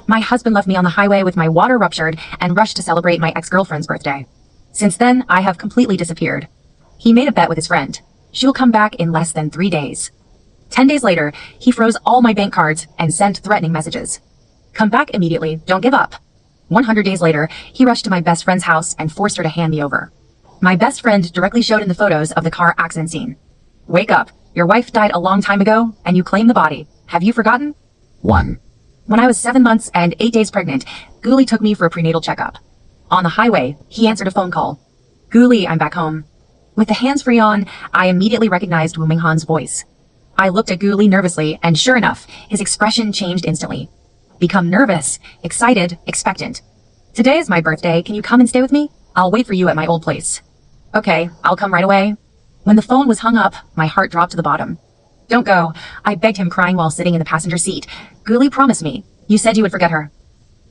My husband left me on the highway with my water ruptured and rushed to celebrate my ex-girlfriend's birthday. Since then, I have completely disappeared. He made a bet with his friend. She will come back in less than 3 days. 10 days later, he froze all my bank cards and sent threatening messages. Come back immediately, don't give up. 100 days later, he rushed to my best friend's house and forced her to hand me over. My best friend directly showed in the photos of the car accident scene. Wake up. Your wife died a long time ago, and you claim the body. Have you forgotten? 1. When I was 7 months and 8 days pregnant, Guli took me for a prenatal checkup. On the highway, he answered a phone call. Guli, I'm back home. With the hands-free on, I immediately recognized Wu Minghan's voice. I looked at Guli nervously, and sure enough, his expression changed instantly. Become nervous, excited, expectant. Today is my birthday. Can you come and stay with me? I'll wait for you at my old place. Okay, I'll come right away. When the phone was hung up, my heart dropped to the bottom. Don't go, I begged him, crying while sitting in the passenger seat. Guli, promise me. You said you would forget her.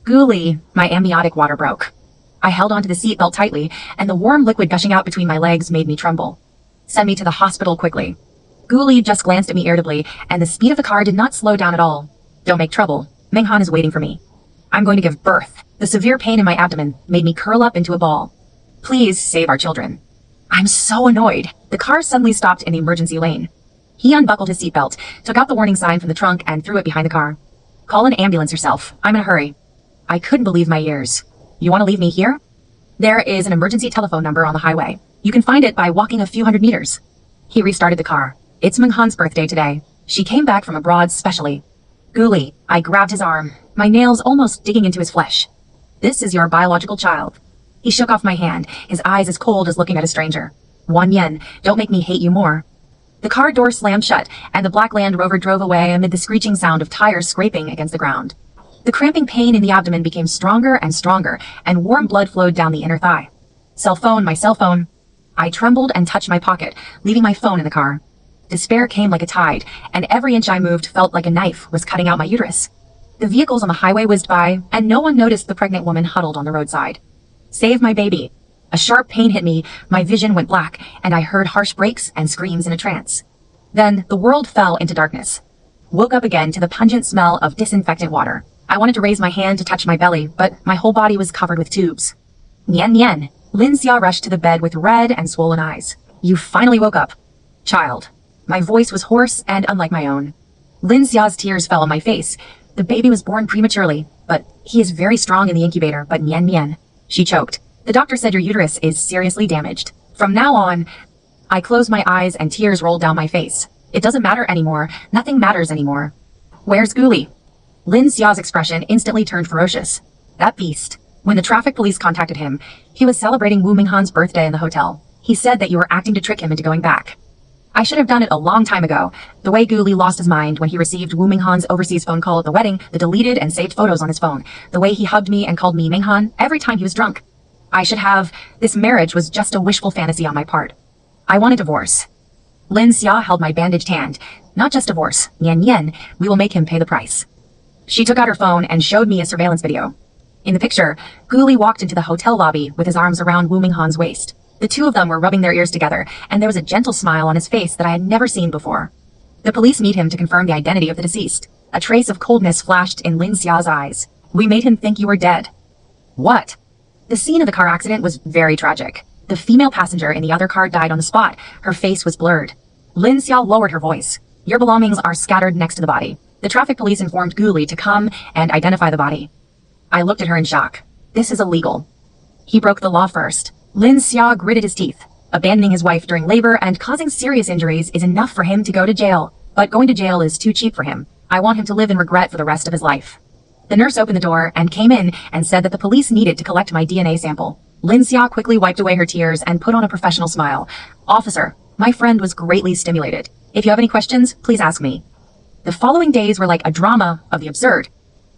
Guli, my amniotic water broke. I held onto the seatbelt tightly, and the warm liquid gushing out between my legs made me tremble. Send me to the hospital quickly. Guli just glanced at me irritably, and the speed of the car did not slow down at all. Don't make trouble. Minghan is waiting for me. I'm going to give birth. The severe pain in my abdomen made me curl up into a ball. Please save our children. I'm so annoyed. The car suddenly stopped in the emergency lane. He unbuckled his seatbelt, took out the warning sign from the trunk, and threw it behind the car. Call an ambulance yourself. I'm in a hurry. I couldn't believe my ears. You want to leave me here? There is an emergency telephone number on the highway. You can find it by walking a few hundred meters. He restarted the car. It's Minghan's birthday today. She came back from abroad specially. Guli, I grabbed his arm, my nails almost digging into his flesh. This is your biological child. He shook off my hand, his eyes as cold as looking at a stranger. 1 yen, don't make me hate you more. The car door slammed shut, and the black Land Rover drove away amid the screeching sound of tires scraping against the ground. The cramping pain in the abdomen became stronger and stronger, and warm blood flowed down the inner thigh. Cell phone, my cell phone. I trembled and touched my pocket, leaving my phone in the car. Despair came like a tide, and every inch I moved felt like a knife was cutting out my uterus. The vehicles on the highway whizzed by, and no one noticed the pregnant woman huddled on the roadside. Save my baby. A sharp pain hit me, my vision went black, and I heard harsh brakes and screams in a trance. Then the world fell into darkness. Woke up again to the pungent smell of disinfectant water. I wanted to raise my hand to touch my belly, but my whole body was covered with tubes. Nian Nian. Lin Xia rushed to the bed with red and swollen eyes. You finally woke up. Child. My voice was hoarse and unlike my own. Lin Xia's tears fell on my face. The baby was born prematurely, but he is very strong in the incubator, but Nian Nian. She choked. The doctor said your uterus is seriously damaged. From now on, I closed my eyes and tears rolled down my face. It doesn't matter anymore. Nothing matters anymore. Where's Guli? Lin Xia's expression instantly turned ferocious. That beast. When the traffic police contacted him, he was celebrating Wu Minghan's birthday in the hotel. He said that you were acting to trick him into going back. I should have done it a long time ago. The way Guli lost his mind when he received Wu Minghan's overseas phone call at the wedding, the deleted and saved photos on his phone, the way he hugged me and called me Minghan every time he was drunk. I should have. This marriage was just a wishful fantasy on my part. I want a divorce. Lin Xia held my bandaged hand. Not just divorce. Nian Nian, we will make him pay the price. She took out her phone and showed me a surveillance video. In the picture, Guli walked into the hotel lobby with his arms around Wu Minghan's waist. The two of them were rubbing their ears together, and there was a gentle smile on his face that I had never seen before. The police meet him to confirm the identity of the deceased. A trace of coldness flashed in Lin Xia's eyes. We made him think you were dead. What? The scene of the car accident was very tragic. The female passenger in the other car died on the spot. Her face was blurred. Lin Xia lowered her voice. Your belongings are scattered next to the body. The traffic police informed Guli to come and identify the body. I looked at her in shock. This is illegal. He broke the law first. Lin Xia gritted his teeth. Abandoning his wife during labor and causing serious injuries is enough for him to go to jail. But going to jail is too cheap for him. I want him to live in regret for the rest of his life. The nurse opened the door and came in and said that the police needed to collect my DNA sample. Lin Xia quickly wiped away her tears and put on a professional smile. Officer, my friend was greatly stimulated. If you have any questions, please ask me. The following days were like a drama of the absurd.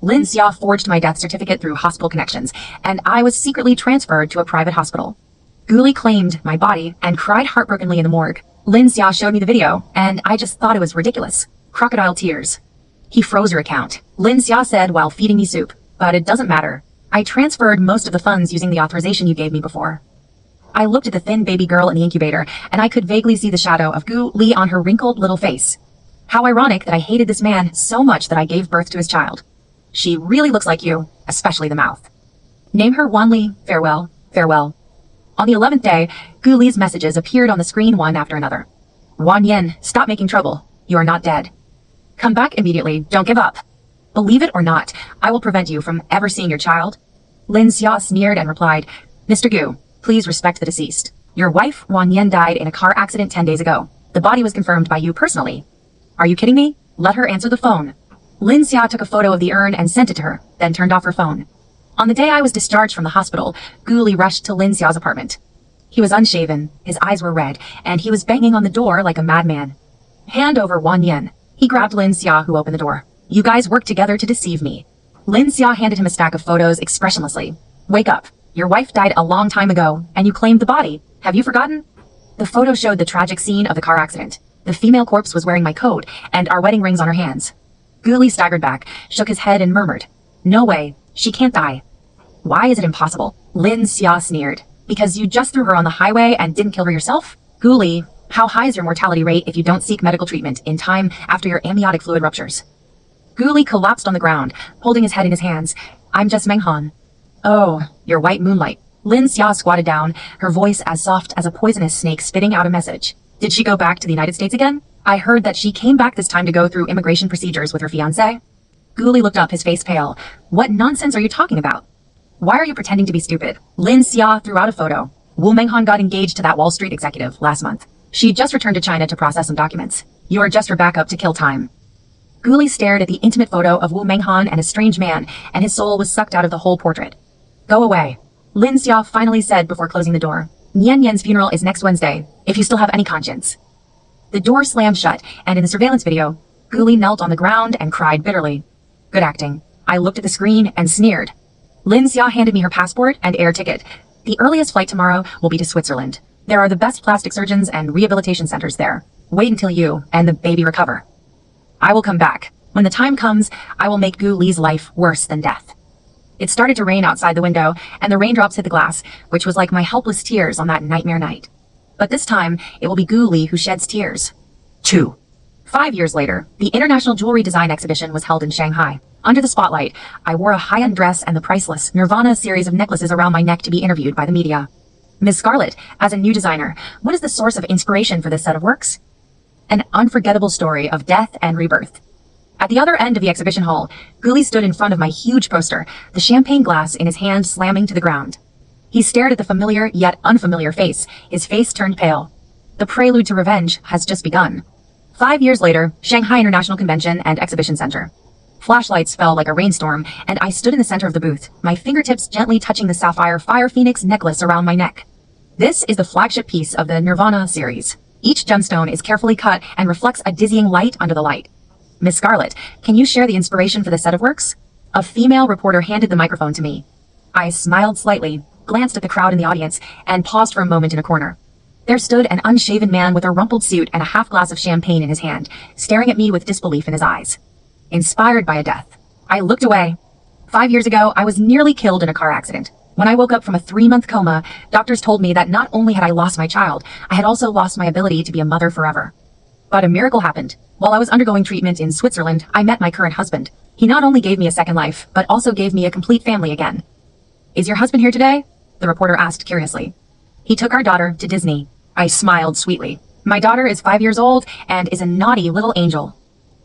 Lin Xia forged my death certificate through hospital connections, and I was secretly transferred to a private hospital. Guli claimed my body and cried heartbrokenly in the morgue. Lin Xia showed me the video, and I just thought it was ridiculous. Crocodile tears. He froze your account, Lin Xia said while feeding me soup. But it doesn't matter. I transferred most of the funds using the authorization you gave me before. I looked at the thin baby girl in the incubator, and I could vaguely see the shadow of Guli on her wrinkled little face. How ironic that I hated this man so much that I gave birth to his child. She really looks like you, especially the mouth. Name her Wanli. Farewell, farewell. On the 11th day, Gu Li's messages appeared on the screen one after another. Wan Yin, stop making trouble. You are not dead. Come back immediately. Don't give up. Believe it or not, I will prevent you from ever seeing your child. Lin Xia sneered and replied, Mr. Gu, please respect the deceased. Your wife, Wan Yin, died in a car accident 10 days ago. The body was confirmed by you personally. Are you kidding me? Let her answer the phone. Lin Xia took a photo of the urn and sent it to her, then turned off her phone. On the day I was discharged from the hospital, Gu Li rushed to Lin Xia's apartment. He was unshaven, his eyes were red, and he was banging on the door like a madman. Hand over Wan Yin. He grabbed Lin Xia, who opened the door. You guys worked together to deceive me. Lin Xia handed him a stack of photos expressionlessly. Wake up. Your wife died a long time ago, and you claimed the body. Have you forgotten? The photo showed the tragic scene of the car accident. The female corpse was wearing my coat, and our wedding rings on her hands. Gu Li staggered back, shook his head, and murmured, No way. She can't die. Why is it impossible? Lin Xia sneered. Because you just threw her on the highway and didn't kill her yourself? Gu Li, how high is your mortality rate if you don't seek medical treatment in time after your amniotic fluid ruptures? Gu Li collapsed on the ground, holding his head in his hands. I'm just Meng Han. Oh, your white moonlight. Lin Xia squatted down, her voice as soft as a poisonous snake spitting out a message. Did she go back to the United States again? I heard that she came back this time to go through immigration procedures with her fiancé. Gu Li looked up, his face pale. What nonsense are you talking about? Why are you pretending to be stupid? Lin Xia threw out a photo. Wu Menghan got engaged to that Wall Street executive last month. She just returned to China to process some documents. You are just her backup to kill time. Gu Li stared at the intimate photo of Wu Menghan and a strange man, and his soul was sucked out of the whole portrait. Go away. Lin Xia finally said before closing the door. Nian Yan's funeral is next Wednesday, if you still have any conscience. The door slammed shut, and in the surveillance video, Gu Li knelt on the ground and cried bitterly. Good acting. I looked at the screen and sneered. Lin Xia handed me her passport and air ticket. The earliest flight tomorrow will be to Switzerland. There are the best plastic surgeons and rehabilitation centers there. Wait until you and the baby recover. I will come back. When the time comes, I will make Gu Li's life worse than death. It started to rain outside the window, and the raindrops hit the glass, which was like my helpless tears on that nightmare night. But this time, it will be Gu Li who sheds tears. 2. 5 years later, the International Jewelry Design Exhibition was held in Shanghai. Under the spotlight, I wore a high-end dress and the priceless Nirvana series of necklaces around my neck to be interviewed by the media. Ms. Scarlett, as a new designer, what is the source of inspiration for this set of works? An unforgettable story of death and rebirth. At the other end of the exhibition hall, Gu Li stood in front of my huge poster, the champagne glass in his hand slamming to the ground. He stared at the familiar yet unfamiliar face, his face turned pale. The prelude to revenge has just begun. 5 years later, Shanghai International Convention and Exhibition Center. Flashlights fell like a rainstorm, and I stood in the center of the booth, my fingertips gently touching the sapphire Fire Phoenix necklace around my neck. This is the flagship piece of the Nirvana series. Each gemstone is carefully cut and reflects a dizzying light under the light. Miss Scarlett, can you share the inspiration for the set of works? A female reporter handed the microphone to me. I smiled slightly, glanced at the crowd in the audience, and paused for a moment in a corner. There stood an unshaven man with a rumpled suit and a half glass of champagne in his hand, staring at me with disbelief in his eyes. Inspired by a death. I looked away. 5 years ago, I was nearly killed in a car accident. When I woke up from a 3-month coma, doctors told me that not only had I lost my child, I had also lost my ability to be a mother forever. But a miracle happened. While I was undergoing treatment in Switzerland, I met my current husband. He not only gave me a second life, but also gave me a complete family again. Is your husband here today? The reporter asked curiously. He took our daughter to Disney. I smiled sweetly. My daughter is 5 years old and is a naughty little angel.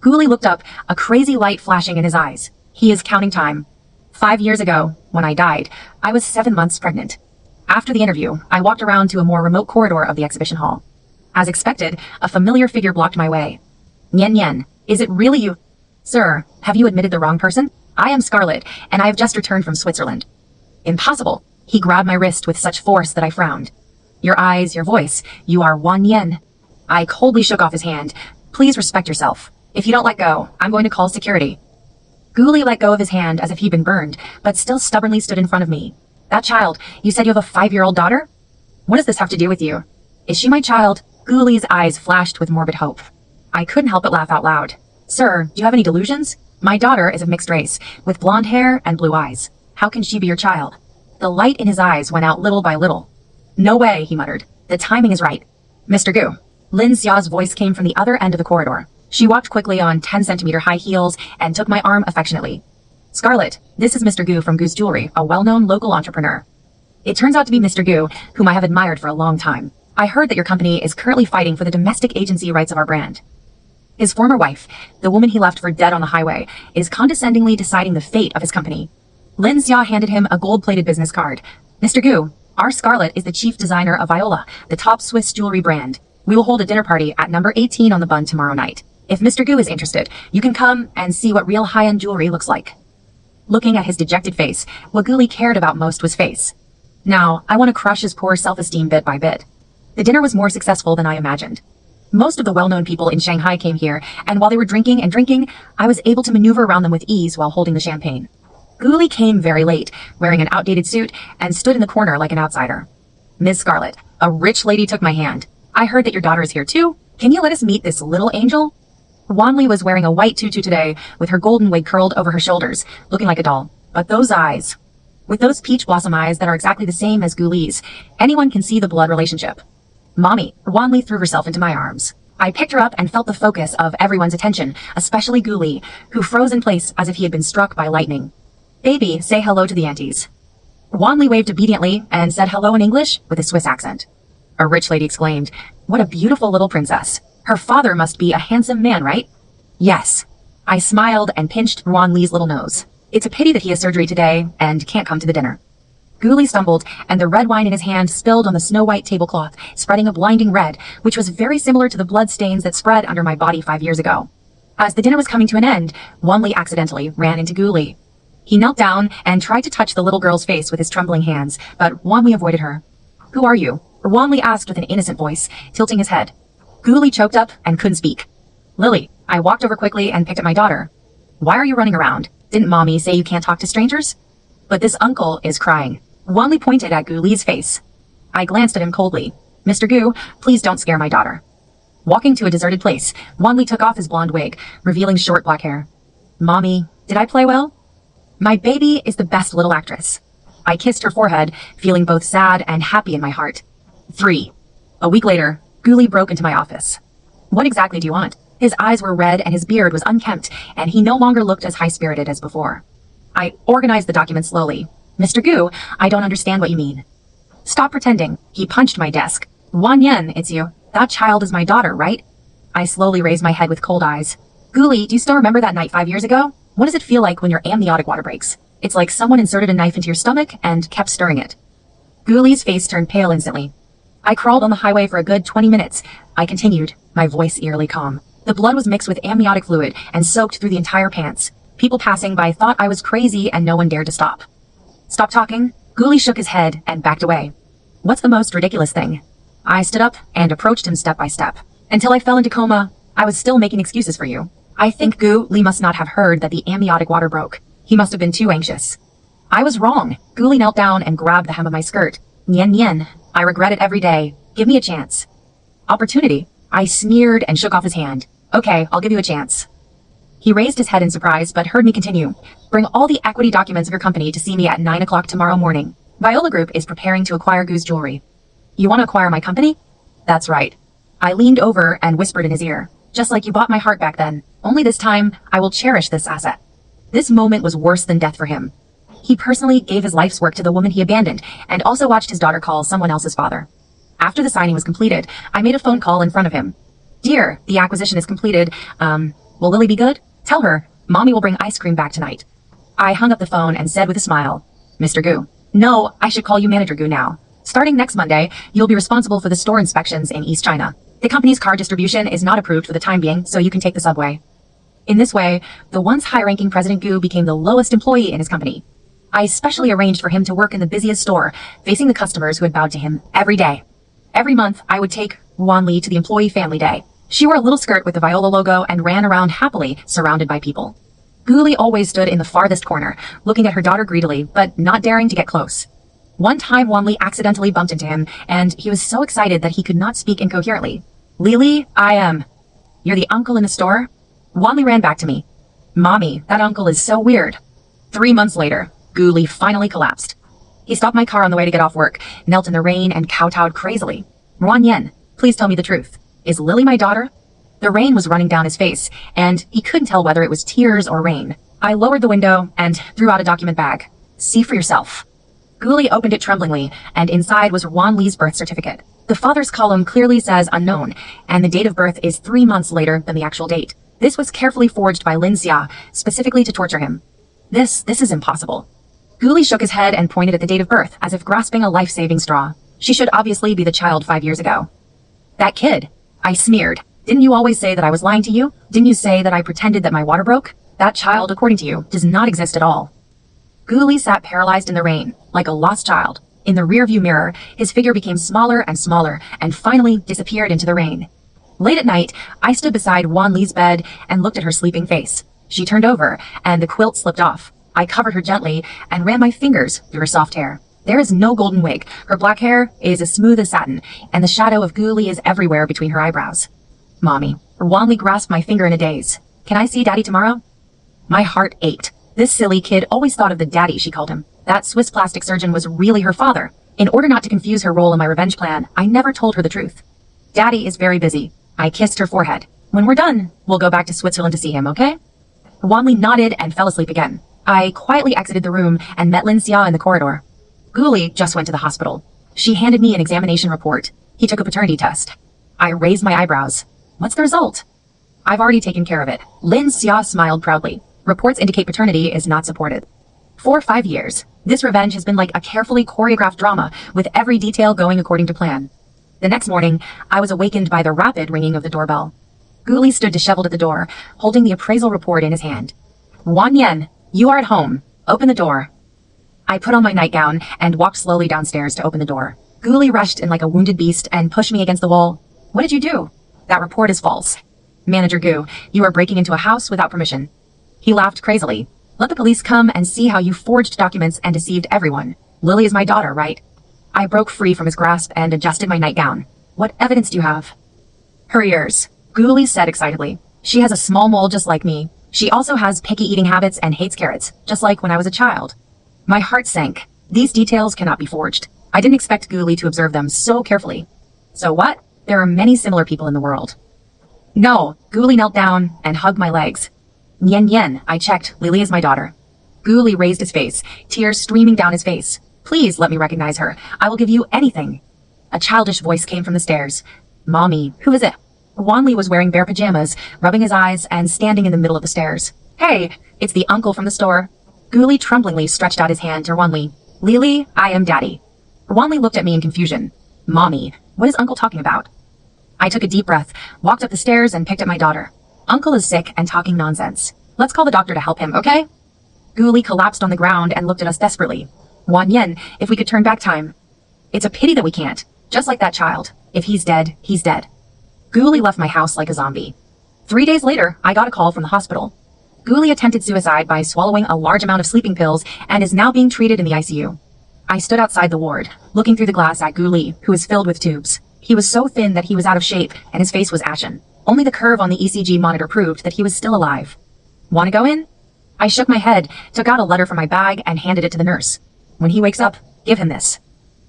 Gu Li looked up, a crazy light flashing in his eyes. He is counting time. 5 years ago, when I died, I was 7 months pregnant. After the interview, I walked around to a more remote corridor of the exhibition hall. As expected, a familiar figure blocked my way. Nian Yan, is it really you? Sir, have you admitted the wrong person? I am Scarlett, and I have just returned from Switzerland. Impossible. He grabbed my wrist with such force that I frowned. Your eyes, your voice, you are Wan Yen. I coldly shook off his hand. Please respect yourself. If you don't let go, I'm going to call security. Gu Li let go of his hand as if he'd been burned, but still stubbornly stood in front of me. That child, you said you have a 5-year-old daughter? What does this have to do with you? Is she my child? Gu Li's eyes flashed with morbid hope. I couldn't help but laugh out loud. Sir, do you have any delusions? My daughter is of mixed race, with blonde hair and blue eyes. How can she be your child? The light in his eyes went out little by little. No way, he muttered. The timing is right. Mr. Gu. Lin Xia's voice came from the other end of the corridor. She walked quickly on 10-centimeter high heels and took my arm affectionately. Scarlett, this is Mr. Gu from Gu's Jewelry, a well-known local entrepreneur. It turns out to be Mr. Gu, whom I have admired for a long time. I heard that your company is currently fighting for the domestic agency rights of our brand. His former wife, the woman he left for dead on the highway, is condescendingly deciding the fate of his company. Lin Xia handed him a gold-plated business card. Mr. Gu, our Scarlett is the chief designer of Viola, the top Swiss jewelry brand. We will hold a dinner party at number 18 on the Bund tomorrow night. If Mr. Gu is interested, you can come and see what real high-end jewelry looks like. Looking at his dejected face, what Guli cared about most was face. Now, I want to crush his poor self-esteem bit by bit. The dinner was more successful than I imagined. Most of the well-known people in Shanghai came here, and while they were drinking and drinking, I was able to maneuver around them with ease while holding the champagne. Guli came very late, wearing an outdated suit, and stood in the corner like an outsider. Ms. Scarlett, a rich lady took my hand. I heard that your daughter is here too. Can you let us meet this little angel? Wanli was wearing a white tutu today, with her golden wig curled over her shoulders, looking like a doll. But those eyes, with those peach blossom eyes that are exactly the same as Guli's, anyone can see the blood relationship. Mommy, Wanli threw herself into my arms. I picked her up and felt the focus of everyone's attention, especially Guli, who froze in place as if he had been struck by lightning. Baby, say hello to the aunties. Wanli waved obediently and said hello in English with a Swiss accent. A rich lady exclaimed, "What a beautiful little princess. Her father must be a handsome man, right?" "Yes." I smiled and pinched Wanli's little nose. It's a pity that he has surgery today and can't come to the dinner. Guli stumbled, and the red wine in his hand spilled on the snow-white tablecloth, spreading a blinding red, which was very similar to the blood stains that spread under my body 5 years ago. As the dinner was coming to an end, Wanli accidentally ran into Guli. He knelt down and tried to touch the little girl's face with his trembling hands, but Wanli avoided her. "Who are you?" Wanli asked with an innocent voice, tilting his head. Guli choked up and couldn't speak. "Lily." I walked over quickly and picked up my daughter. "Why are you running around? Didn't Mommy say you can't talk to strangers?" "But this uncle is crying." Wanli pointed at Guli's face. I glanced at him coldly. "Mr. Gu, please don't scare my daughter." Walking to a deserted place, Wanli took off his blonde wig, revealing short black hair. "Mommy, did I play well?" "My baby is the best little actress." I kissed her forehead, feeling both sad and happy in my heart. 3. A week later, Guli broke into my office. "What exactly do you want?" His eyes were red and his beard was unkempt, and he no longer looked as high-spirited as before. I organized the document slowly. "Mr. Gu, I don't understand what you mean." "Stop pretending." He punched my desk. "Wan Yen, it's you. That child is my daughter, right?" I slowly raised my head with cold eyes. "Guli, do you still remember that night 5 years ago? What does it feel like when your amniotic water breaks? It's like someone inserted a knife into your stomach and kept stirring it." Guli's face turned pale instantly. "I crawled on the highway for a good 20 minutes. I continued, my voice eerily calm. The blood was mixed with amniotic fluid and soaked through the entire pants. People passing by thought I was crazy and no one dared to stop. "Stop talking." Guli shook his head and backed away. "What's the most ridiculous thing?" I stood up and approached him step by step. "Until I fell into coma, I was still making excuses for you. I think Guli must not have heard that the amniotic water broke. He must have been too anxious." I was wrong. Guli knelt down and grabbed the hem of my skirt. "Nian Nian, I regret it every day. Give me a chance." "Opportunity?" I sneered and shook off his hand. "Okay, I'll give you a chance." He raised his head in surprise, but heard me continue. "Bring all the equity documents of your company to see me at 9 o'clock tomorrow morning. Viola Group is preparing to acquire Gu's Jewelry." "You want to acquire my company?" "That's right." I leaned over and whispered in his ear. "Just like you bought my heart back then. Only this time, I will cherish this asset." This moment was worse than death for him. He personally gave his life's work to the woman he abandoned, and also watched his daughter call someone else's father. After the signing was completed, I made a phone call in front of him. "Dear, the acquisition is completed. Will Lily be good? Tell her, Mommy will bring ice cream back tonight." I hung up the phone and said with a smile, "Mr. Gu." "No, I should call you Manager Gu now. Starting next Monday, you'll be responsible for the store inspections in East China. The company's car distribution is not approved for the time being, so you can take the subway." In this way, the once high-ranking President Gu became the lowest employee in his company. I specially arranged for him to work in the busiest store, facing the customers who had bowed to him every day. Every month, I would take Wanli to the employee family day. She wore a little skirt with the Viola logo and ran around happily, surrounded by people. Guli always stood in the farthest corner, looking at her daughter greedily, but not daring to get close. One time, Wanli accidentally bumped into him, and he was so excited that he could not speak incoherently. "Lili, I am." "You're the uncle in the store?" Wanli ran back to me. "Mommy, that uncle is so weird." 3 months later, Guli finally collapsed. He stopped my car on the way to get off work, knelt in the rain, and kowtowed crazily. "Wan Yen, please tell me the truth. Is Lily my daughter?" The rain was running down his face, and he couldn't tell whether it was tears or rain. I lowered the window and threw out a document bag. See for yourself. Guli opened it tremblingly, and inside was Wan Li's birth certificate. The father's column clearly says unknown, and the date of birth is 3 months later than the actual date. This was carefully forged by Lin Xia, specifically to torture him. This is impossible. Guli shook his head and pointed at the date of birth, as if grasping a life-saving straw. She should obviously be the child 5 years ago. That kid, I sneered. Didn't you always say that I was lying to you? Didn't you say that I pretended that my water broke? That child, according to you, does not exist at all. Guli sat paralyzed in the rain, like a lost child. In the rearview mirror, his figure became smaller, and finally disappeared into the rain. Late at night, I stood beside Wan Li's bed and looked at her sleeping face. She turned over, and the quilt slipped off. I covered her gently and ran my fingers through her soft hair. There is no golden wig. Her black hair is as smooth as satin, and the shadow of Guli is everywhere between her eyebrows. Mommy. Wan Li grasped my finger in a daze. Can I see Daddy tomorrow? My heart ached. This silly kid always thought of the daddy, she called him. That Swiss plastic surgeon was really her father. In order not to confuse her role in my revenge plan, I never told her the truth. Daddy is very busy. I kissed her forehead. When we're done, we'll go back to Switzerland to see him, okay? Wan Li nodded and fell asleep again. I quietly exited the room and met Lin Xia in the corridor. Guli just went to the hospital. She handed me an examination report. He took a paternity test. I raised my eyebrows. What's the result? I've already taken care of it. Lin Xia smiled proudly. Reports indicate paternity is not supported. For 5 years, this revenge has been like a carefully choreographed drama, with every detail going according to plan. The next morning, I was awakened by the rapid ringing of the doorbell. Guli stood disheveled at the door, holding the appraisal report in his hand. Wan Yan, you are at home. Open the door. I put on my nightgown and walked slowly downstairs to open the door. Guli rushed in like a wounded beast and pushed me against the wall. What did you do? That report is false. Manager Gu, you are breaking into a house without permission. He laughed crazily. Let the police come and see how you forged documents and deceived everyone. Lily is my daughter, right? I broke free from his grasp and adjusted my nightgown. What evidence do you have? Her ears, Guli said excitedly. She has a small mole just like me. She also has picky eating habits and hates carrots, just like when I was a child. My heart sank. These details cannot be forged. I didn't expect Guli to observe them so carefully. So what? There are many similar people in the world. No, Guli knelt down and hugged my legs. Nyen Yen, I checked. Lily is my daughter. Guli raised his face, tears streaming down his face. Please let me recognize her. I will give you anything. A childish voice came from the stairs. Mommy, who is it? Wan Li was wearing bare pajamas, rubbing his eyes and standing in the middle of the stairs. Hey, it's the uncle from the store. Guli tremblingly stretched out his hand to Wan Li. Lili, I am Daddy. Wan Li looked at me in confusion. Mommy, what is Uncle talking about? I took a deep breath, walked up the stairs and picked up my daughter. Uncle is sick and talking nonsense. Let's call the doctor to help him, okay? Guli collapsed on the ground and looked at us desperately. Wan Yen, if we could turn back time. It's a pity that we can't. Just like that child. If he's dead, he's dead. Guli left my house like a zombie. 3 days later, I got a call from the hospital. Guli attempted suicide by swallowing a large amount of sleeping pills and is now being treated in the ICU. I stood outside the ward, looking through the glass at Guli, who was filled with tubes. He was so thin that he was out of shape and his face was ashen. Only the curve on the ECG monitor proved that he was still alive. Want to go in? I shook my head, took out a letter from my bag, and handed it to the nurse. When he wakes up, give him this.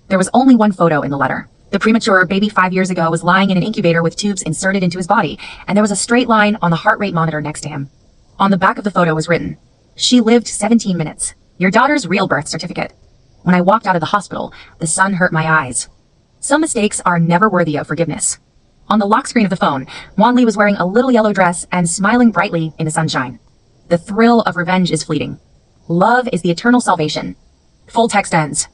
There was only one photo in the letter. The premature baby 5 years ago was lying in an incubator with tubes inserted into his body, and there was a straight line on the heart rate monitor next to him. On the back of the photo was written, "She lived 17 minutes. Your daughter's real birth certificate." When I walked out of the hospital, the sun hurt my eyes. Some mistakes are never worthy of forgiveness. On the lock screen of the phone, Wan Li was wearing a little yellow dress and smiling brightly in the sunshine. The thrill of revenge is fleeting. Love is the eternal salvation. Full text ends.